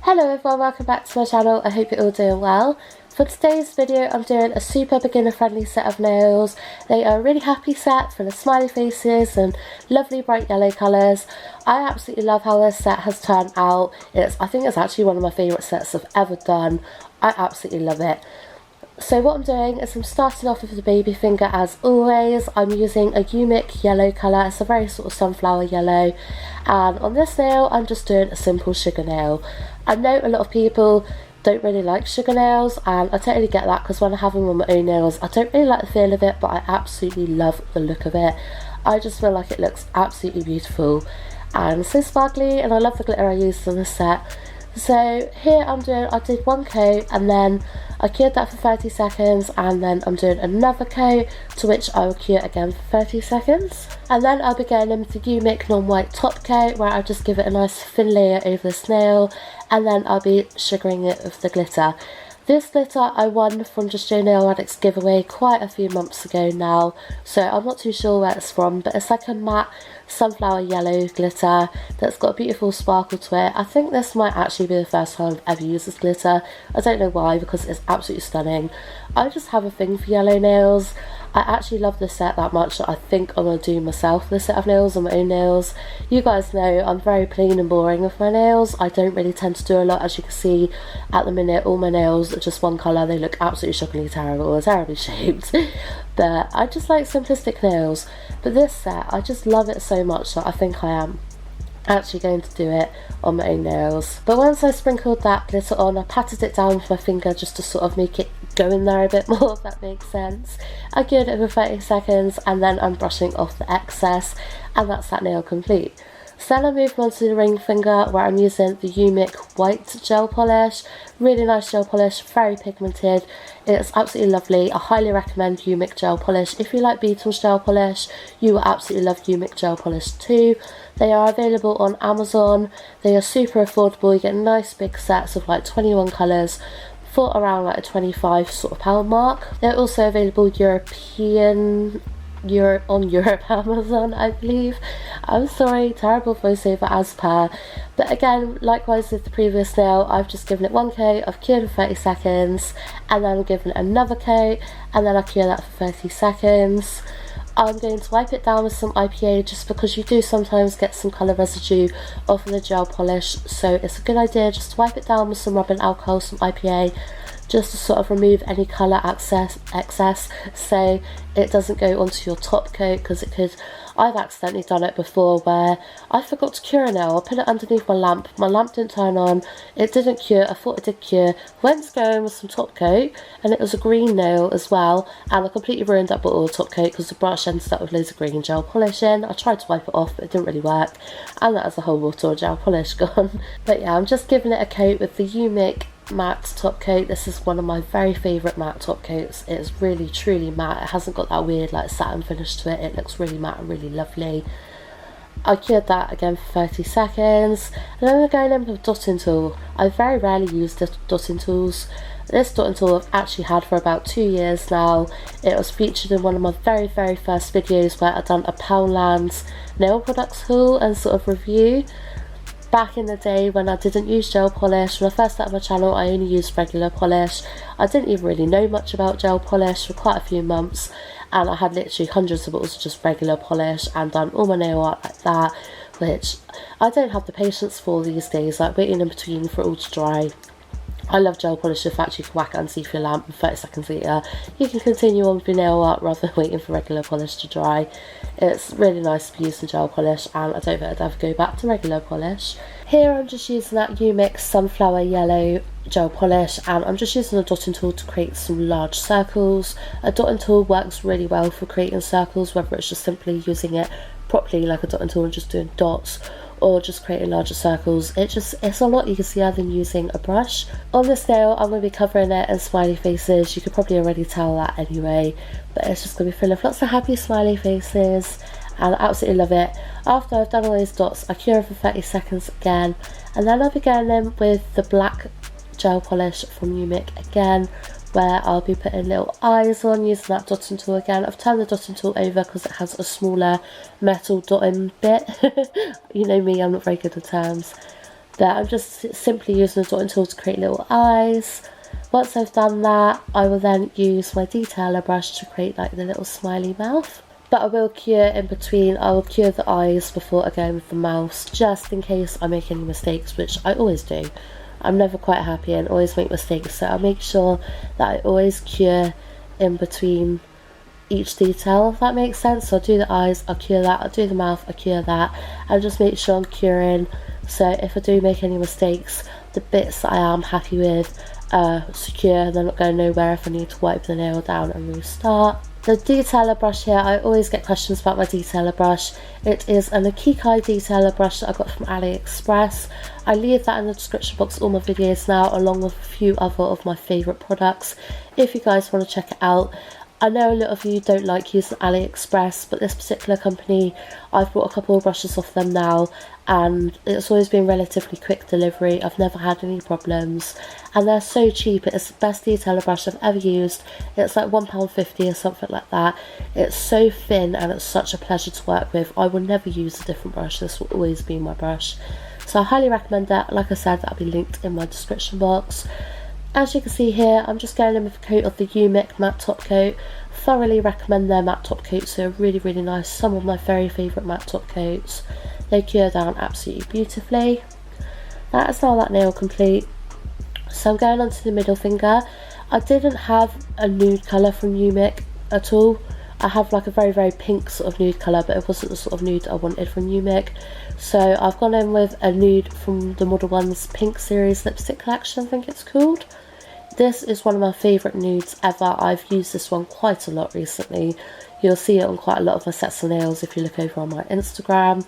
Hello everyone, welcome back to my channel. I hope you're all doing well. For today's video I'm doing a super beginner friendly set of nails. They are a really happy set full of smiley faces and lovely bright yellow colours. I absolutely love how this set has turned out. I think it's actually one of my favourite sets I've ever done. I absolutely love it. So what I'm doing is I'm starting off with the baby finger as always. I'm using a Umic yellow colour. It's a very sort of sunflower yellow. And on this nail I'm just doing a simple sugar nail. I know a lot of people don't really like sugar nails, and I totally get that because when I have them on my own nails I don't really like the feel of it, but I absolutely love the look of it. I just feel like it looks absolutely beautiful and so sparkly, and I love the glitter I used on this set. So here I did one coat and then I cured that for 30 seconds, and then I'm doing another coat to which I will cure again for 30 seconds. And then I'll be going in with the Umic non-white top coat where I'll just give it a nice thin layer over this nail, and then I'll be sugaring it with the glitter. This glitter I won from Just Joe Nail Addicts giveaway quite a few months ago now, so I'm not too sure where it's from, but it's like a matte sunflower yellow glitter that's got a beautiful sparkle to it. I think this might actually be the first time I've ever used this glitter. I don't know why, because it's absolutely stunning. I just have a thing for yellow nails. I actually love this set that much that I think I'm going to do myself this set of nails on my own nails. You guys know I'm very plain and boring with my nails. I don't really tend to do a lot. As you can see at the minute, all my nails are just one colour. They look absolutely shockingly terrible. They're terribly shaped. But I just like simplistic nails. But this set, I just love it so much that I think I am actually going to do it on my own nails. But once I sprinkled that glitter on, I patted it down with my finger just to sort of make it go in there a bit more, if that makes sense. I cured it for 30 seconds and then I'm brushing off the excess, and that's that nail complete. So then I moved on to the ring finger where I'm using the Umic white gel polish. Really nice gel polish, very pigmented. It's absolutely lovely. I highly recommend Umic gel polish. If you like Beetles gel polish, you will absolutely love Umic gel polish too. They are available on Amazon. They are super affordable. You get nice big sets of like 21 colours for around like a 25 sort of pound mark. They're also available on Europe Amazon, I believe. I'm sorry, terrible voiceover as per. But again, likewise with the previous nail, I've just given it one coat, I've cured for 30 seconds, and then I'm giving it another coat, and then I cure that for 30 seconds. I'm going to wipe it down with some IPA just because you do sometimes get some colour residue off of the gel polish, so it's a good idea just to wipe it down with some rubbing alcohol, some IPA, just to sort of remove any colour excess so it doesn't go onto your top coat, because it could. I've accidentally done it before where I forgot to cure a nail. I put it underneath my lamp didn't turn on, it didn't cure, I thought it did cure, went to go in with some top coat and it was a green nail as well, and I completely ruined that bottle of top coat because the brush ended up with loads of green gel polish in. I tried to wipe it off but it didn't really work, and that was a whole bottle of gel polish gone. But yeah, I'm just giving it a coat with the Umic matte top coat. This is one of my very favourite matte top coats. It's really truly matte. It hasn't got that weird like satin finish to it. It looks really matte and really lovely. I cured that again for 30 seconds, and then we're going in with a dotting tool. I very rarely use the dotting tools. This dotting tool I've actually had for about 2 years now. It was featured in one of my very first videos where I'd done a Poundland nail products haul and sort of review. Back in the day when I didn't use gel polish, when I first started my channel I only used regular polish. I didn't even really know much about gel polish for quite a few months, and I had literally hundreds of bottles of just regular polish and done all my nail art like that, which I don't have the patience for these days, like waiting in between for it all to dry. I love gel polish. In fact, you can whack it underneath your lamp and 30 seconds later you can continue on with your nail art rather than waiting for regular polish to dry. It's really nice to be using gel polish, and I don't think I'd ever go back to regular polish. Here I'm just using that Umic sunflower yellow gel polish, and I'm just using a dotting tool to create some large circles. A dotting tool works really well for creating circles, whether it's just simply using it properly like a dotting tool and just doing dots, or just creating larger circles. It's a lot easier than using a brush. On this nail I'm going to be covering it in smiley faces. You could probably already tell that anyway, but it's just going to be full of lots of happy smiley faces, and I absolutely love it. After I've done all these dots I cure it for 30 seconds again, and then I'll be going in with the black gel polish from Umic again, where I'll be putting little eyes on using that dotting tool again. I've turned the dotting tool over because it has a smaller metal dotting bit. You know me, I'm not very good at terms. But I'm just simply using the dotting tool to create little eyes. Once I've done that, I will then use my detailer brush to create like the little smiley mouth. But I will cure in between. I will cure the eyes before I go in with the mouth, just in case I make any mistakes, which I always do. I'm never quite happy and always make mistakes, so I'll make sure that I always cure in between each detail, if that makes sense. So I'll do the eyes, I'll cure that, I'll do the mouth, I'll cure that, and just make sure I'm curing, so if I do make any mistakes, the bits that I am happy with are secure, they're not going nowhere if I need to wipe the nail down and restart. The detailer brush here, I always get questions about my detailer brush. It is an Akikai detailer brush that I got from AliExpress. I leave that in the description box, all my videos now, along with a few other of my favourite products, if you guys want to check it out. I know a lot of you don't like using AliExpress, but this particular company, I've bought a couple of brushes off them now, and it's always been relatively quick delivery. I've never had any problems, and they're so cheap. It's the best detailer brush I've ever used. It's like £1.50 or something like that. It's so thin and it's such a pleasure to work with. I will never use a different brush. This will always be my brush. So I highly recommend that. Like I said, that'll be linked in my description box. As you can see here, I'm just going in with a coat of the UMIC matte top coat. Thoroughly recommend their matte top coats. They're really, really nice. Some of my very favourite matte top coats. They cure down absolutely beautifully. That is now that nail complete. So I'm going on to the middle finger. I didn't have a nude colour from UMIC at all. I have like a very, very pink sort of nude colour, but it wasn't the sort of nude I wanted from UMIC. So I've gone in with a nude from the Model 1's Pink Series Lipstick Collection, I think it's called. This is one of my favourite nudes ever. I've used this one quite a lot recently. You'll see it on quite a lot of my sets of nails if you look over on my Instagram.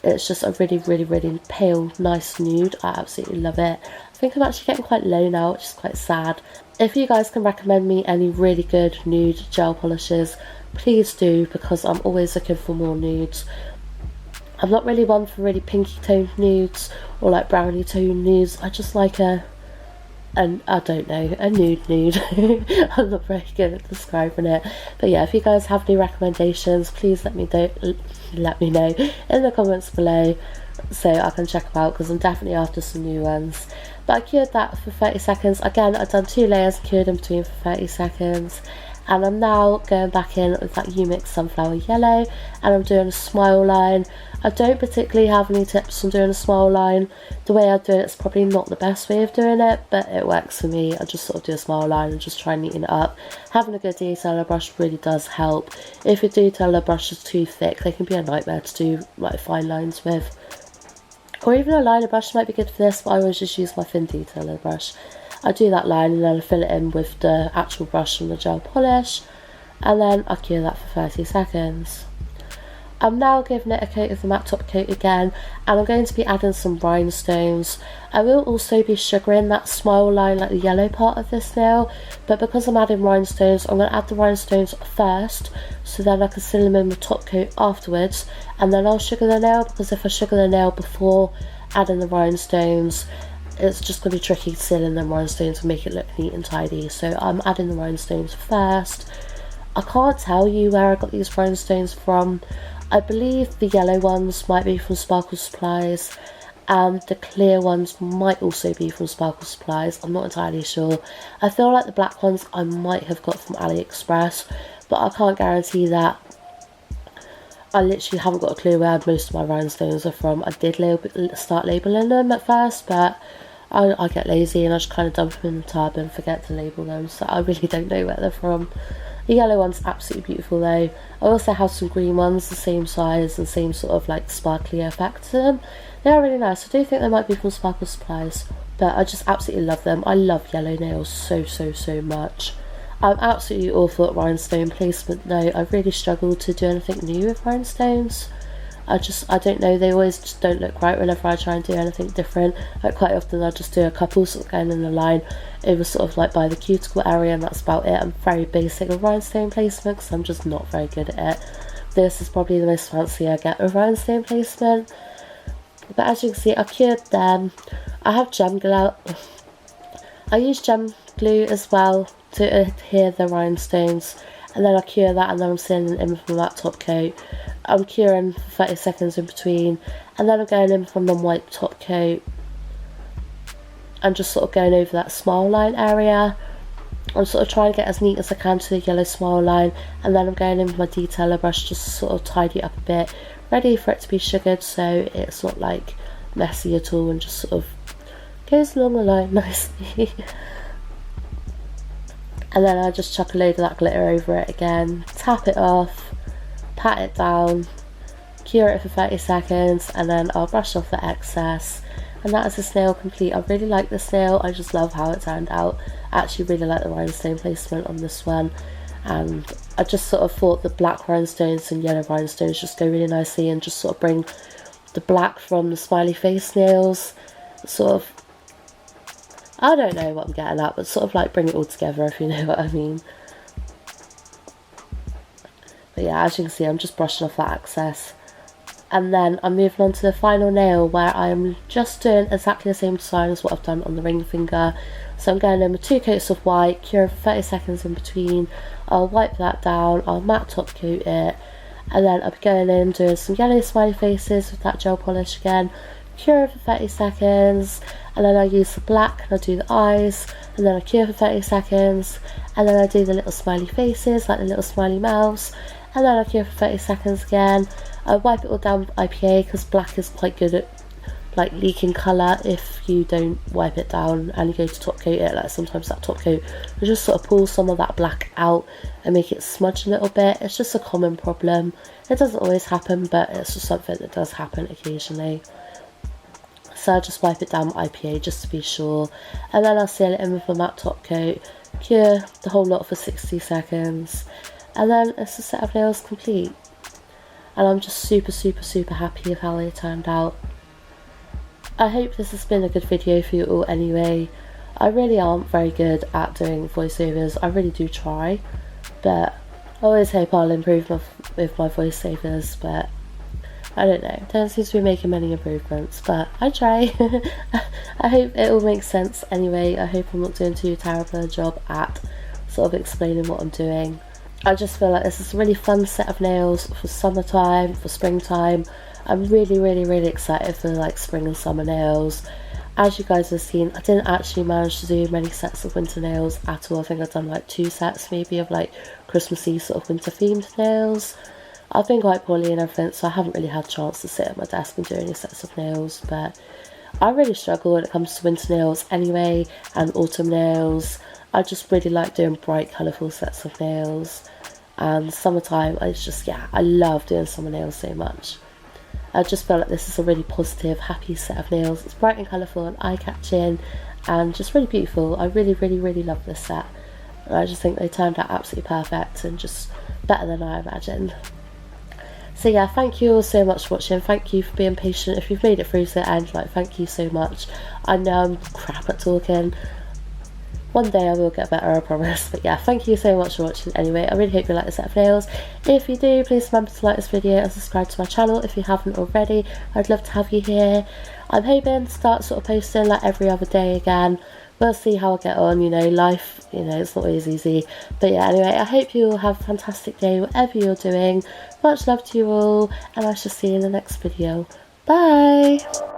It's just a really, really, really pale, nice nude. I absolutely love it. I think I'm actually getting quite low now, which is quite sad. If you guys can recommend me any really good nude gel polishes, please do, because I'm always looking for more nudes. I'm not really one for really pinky toned nudes or like brownie toned nudes. I just like a nude. I'm not very good at describing it, but yeah, if you guys have any recommendations, please let me know in the comments below so I can check them out, because I'm definitely after some new ones. But I cured that for 30 seconds. Again, I've done 2 layers, cured in between for 30 seconds. And I'm now going back in with that UMIC Sunflower Yellow, and I'm doing a smile line. I don't particularly have any tips on doing a smile line. The way I do it is probably not the best way of doing it, but it works for me. I just sort of do a smile line and just try and neaten it up. Having a good detailer brush really does help. If your detailer brush is too thick, they can be a nightmare to do like fine lines with. Or even a liner brush might be good for this, but I always just use my thin detailer brush. I do that line and then I fill it in with the actual brush from the gel polish, and then I cure that for 30 seconds. I'm now giving it a coat of the matte top coat again, and I'm going to be adding some rhinestones. I will also be sugaring that smile line, like the yellow part of this nail, but because I'm adding rhinestones, I'm going to add the rhinestones first, so then I can seal them in the top coat afterwards, and then I'll sugar the nail, because if I sugar the nail before adding the rhinestones, it's just going to be tricky to seal in the rhinestones and make it look neat and tidy. So I'm adding the rhinestones first. I can't tell you where I got these rhinestones from. I believe the yellow ones might be from Sparkle Supplies, and the clear ones might also be from Sparkle Supplies. I'm not entirely sure. I feel like the black ones I might have got from AliExpress, but I can't guarantee that. I literally haven't got a clue where most of my rhinestones are from. I did start labelling them at first, but I get lazy and I just kind of dump them in the tub and forget to label them, so I really don't know where they're from. The yellow one's absolutely beautiful though. I also have some green ones, the same size and same sort of like sparkly effect to them. They are really nice. I do think they might be from Sparkle Supplies, but I just absolutely love them. I love yellow nails so much. I'm absolutely awful at rhinestone placement though. I really struggle to do anything new with rhinestones. I don't know, they always just don't look right whenever I try and do anything different. Like quite often I'll just do a couple sort of going in the line over sort of like by the cuticle area, and that's about it. I'm very basic with rhinestone placement because I'm just not very good at it. This is probably the most fancy I get with rhinestone placement. But as you can see, I've cured them. I have gem glue. I use gem glue as well to adhere the rhinestones, and then I cure that, and then I'm sealing in from that top coat. I'm curing for 30 seconds in between, and then I'm going in from the white top coat and just sort of going over that smile line area. I'm sort of trying to get as neat as I can to the yellow smile line, and then I'm going in with my detailer brush just to sort of tidy it up a bit, ready for it to be sugared so it's not like messy at all and just sort of goes along the line nicely. And then I'll just chuck a load of that glitter over it again, tap it off, pat it down, cure it for 30 seconds, and then I'll brush off the excess. And that is this nail complete. I really like this nail, I just love how it turned out. I actually really like the rhinestone placement on this one, and I just sort of thought the black rhinestones and yellow rhinestones just go really nicely and just sort of bring the black from the smiley face nails, sort of, I don't know what I'm getting at, but sort of like bring it all together, if you know what I mean. But yeah, as you can see, I'm just brushing off that excess. And then I'm moving on to the final nail, where I'm just doing exactly the same design as what I've done on the ring finger. So I'm going in with 2 coats of white, cure for 30 seconds in between. I'll wipe that down, I'll matte top coat it, and then I'll be going in doing some yellow smiley faces with that gel polish again, cure for 30 seconds, and then I use the black and I do the eyes, and then I cure for 30 seconds, and then I do the little smiley faces, like the little smiley mouths, and then I cure for 30 seconds again. I wipe it all down with IPA because black is quite good at like leaking colour if you don't wipe it down and you go to top coat it. Like sometimes that top coat will just sort of pull some of that black out and make it smudge a little bit. It's just a common problem. It doesn't always happen, but it's just something that does happen occasionally. So I'll just wipe it down with IPA just to be sure, and then I'll seal it in with a matte top coat, cure the whole lot for 60 seconds, and then it's a set of nails complete. And I'm just super happy with how they turned out. I hope this has been a good video for you all anyway. I really aren't very good at doing voiceovers, I really do try, but I always hope I'll improve with my voiceovers, but I don't know, don't seem to be making many improvements, but I try. I hope it all makes sense anyway. I hope I'm not doing too terrible a job at sort of explaining what I'm doing. I just feel like this is a really fun set of nails for summertime, for springtime. I'm really excited for like spring and summer nails. As you guys have seen, I didn't actually manage to do many sets of winter nails at all. I think I've done like 2 sets maybe of like Christmassy sort of winter themed nails. I've been quite poorly and everything, so I haven't really had a chance to sit at my desk and do any sets of nails, but I really struggle when it comes to winter nails anyway, and autumn nails. I just really like doing bright colourful sets of nails, and summertime, I love doing summer nails so much. I just feel like this is a really positive, happy set of nails. It's bright and colourful and eye-catching and just really beautiful. I really love this set. And I just think they turned out absolutely perfect and just better than I imagined. So yeah, thank you all so much for watching. Thank you for being patient. If you've made it through to the end, like, thank you so much. I know I'm crap at talking. One day I will get better, I promise. But yeah, thank you so much for watching anyway. I really hope you like this set of nails. If you do, please remember to like this video and subscribe to my channel if you haven't already. I'd love to have you here. I'm hoping to start sort of posting like every other day again. We'll see how I get on, you know, life, you know, it's not always easy. But yeah, anyway, I hope you all have a fantastic day, whatever you're doing. Much love to you all, and I shall see you in the next video. Bye!